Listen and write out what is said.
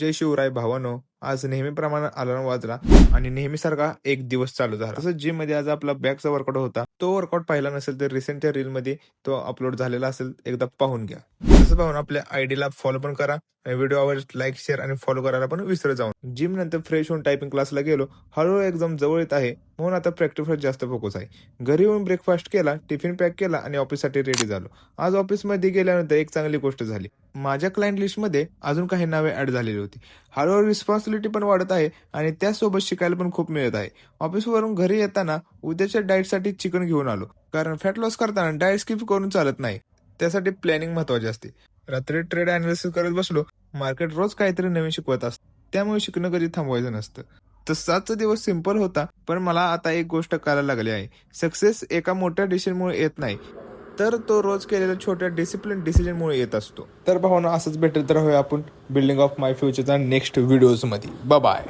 जय शिवराय भावानो. आज नेहमीप्रमाणे अलार्म वाजला आणि नेहमीसारखा एक दिवस चालू झाला. तसंच जिम मध्ये आज आपला बॅकचा वर्कआउट होता. तो वर्कआउट पाहिला नसेल तर रिसेंटच्या रील मध्ये तो अपलोड झालेला असेल, एकदा पाहून घ्या. तसं पाहून आपल्या आयडीला फॉलो पण करा आणि व्हिडिओ आवडल्यास लाईक शेअर आणि फॉलो करायला पण विसरत जाऊन. जिम नंतर फ्रेश होऊन टायपिंग क्लासला गेलो. हळूहळू एक्झाम जवळ येत आहे म्हणून आता प्रॅक्टिसवर जास्त फोकस आहे. घरी येऊन ब्रेकफास्ट केला, टिफिन पॅक केला आणि ऑफिससाठी रेडी झालो. आज ऑफिसमध्ये गेल्यानंतर एक चांगली गोष्ट झाली. माझ्या क्लायंट लिस्टमध्ये अजून काही नावे ऍड झालेली होती. हळूहळू रिस्पॉन्सिबिलिटी पण वाढत आहे आणि त्यासोबत शिकायला पण खूप मिळत आहे. ऑफिसवरून घरी येताना उद्याच्या डाएटसाठी चिकन घेऊन आलो, कारण फॅट लॉस करताना डाएट स्किप करून चालत नाही. त्यासाठी प्लॅनिंग महत्वाची असते. रात्री ट्रेड अनालिसिस करत बसलो. मार्केट रोज काहीतरी नवीन शिकवत असतं, त्यामुळे शिकणं कधी थांबवायचं नसतं. तर 7चा दिवस सिंपल होता, पण मला आता एक गोष्ट कळायला लागली आहे. सक्सेस एका मोठ्या डिसिजनमुळे येत नाही, तर तो रोज केलेल्या छोट्या डिसिप्लिन डिसिजनमुळे येत असतो. तर भावना असंच भेटेल तर होय आपण बिल्डिंग ऑफ माय फ्युचरचा नेक्स्ट व्हिडिओजमध्ये. बाय.